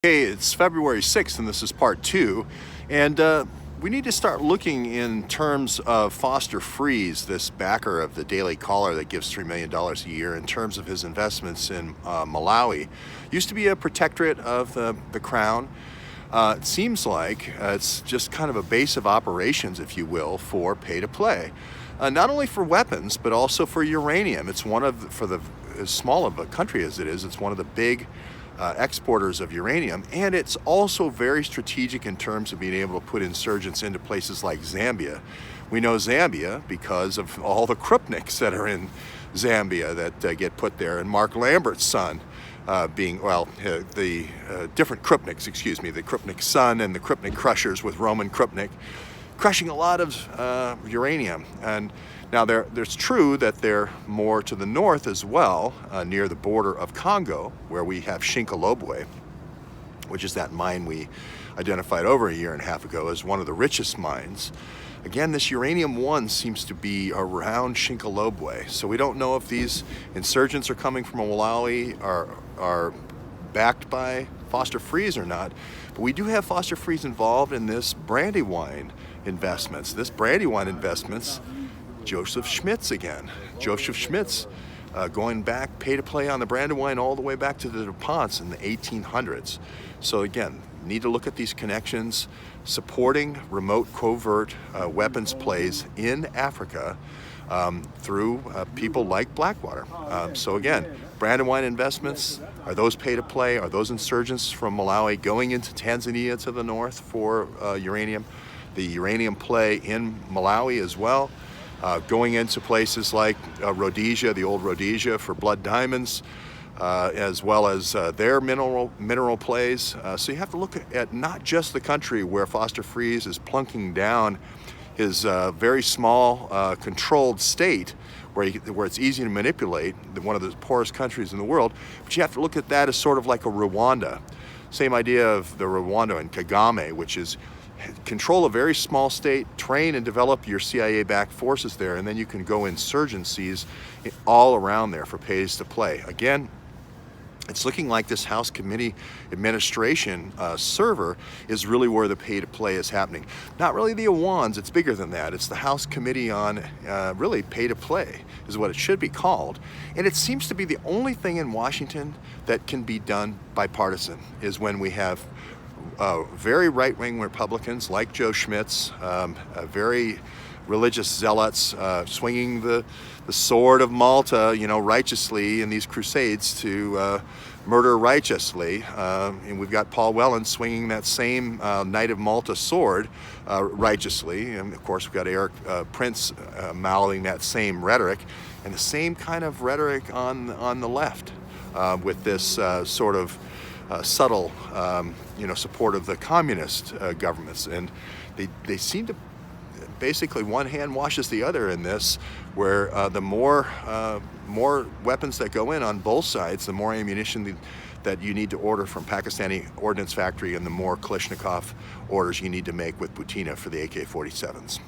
Hey, it's February 6th and this is part 2, and we need to start looking in terms of Foster Friess, this backer of the Daily Caller that gives $3 million a year, in terms of his investments in Malawi. Used to be a protectorate of the Crown. It seems like it's just kind of a base of operations, if you will, for pay-to-play. Not only for weapons, but also for uranium. It's one of, for the as small of a country as it is, it's one of the big exporters of uranium, and it's also very strategic in terms of being able to put insurgents into places like Zambia. We know Zambia because of all the Krupniks that are in Zambia that get put there, and Mark Lambert's son being, well, the different Krupniks, excuse me, the Krupnik son and the Krupnik crushers with Roman Krupnik, crushing a lot of uranium. And now there's true that they're more to the north as well, near the border of Congo, where we have Shinkolobwe, which is that mine we identified over a year and a half ago as one of the richest mines. Again, this uranium-1 seems to be around Shinkolobwe, so we don't know if these insurgents are coming from Malawi, are backed by Foster Friess or not, but we do have Foster Friess involved in this Brandywine investments. This Brandywine investments, Joseph Schmitz again. Joseph Schmitz going back, pay-to-play on the Brandywine all the way back to the DuPonts in the 1800s. So again, need to look at these connections, supporting remote covert weapons plays in Africa through people like Blackwater. So again, Brandywine investments, are those pay-to-play? Are those insurgents from Malawi going into Tanzania to the north for uranium? The uranium play in Malawi as well, going into places like Rhodesia, the old Rhodesia for blood diamonds, as well as their mineral plays. So you have to look at not just the country where Foster Friess is plunking down his very small controlled state where it's easy to manipulate, one of the poorest countries in the world, but you have to look at that as sort of like a Rwanda. Same idea of the Rwanda and Kagame, which is control a very small state, train and develop your CIA-backed forces there, and then you can go insurgencies all around there for pays to play. Again, it's looking like this House Committee Administration server is really where the pay-to-play is happening. Not really the Awans, it's bigger than that. It's the House Committee on really pay-to-play is what it should be called. And it seems to be the only thing in Washington that can be done bipartisan, is when we have very right-wing Republicans like Joe Schmitz, very religious zealots swinging the sword of Malta, you know, righteously in these crusades to murder righteously. And we've got Paul Whelan swinging that same Knight of Malta sword righteously. And of course, we've got Eric Prince mouthing that same rhetoric, and the same kind of rhetoric on the left with this sort of subtle, support of the communist governments. And they seem to basically, one hand washes the other in this, where the more weapons that go in on both sides, the more ammunition that you need to order from Pakistani ordnance factory, and the more Kalashnikov orders you need to make with Butina for the AK-47s.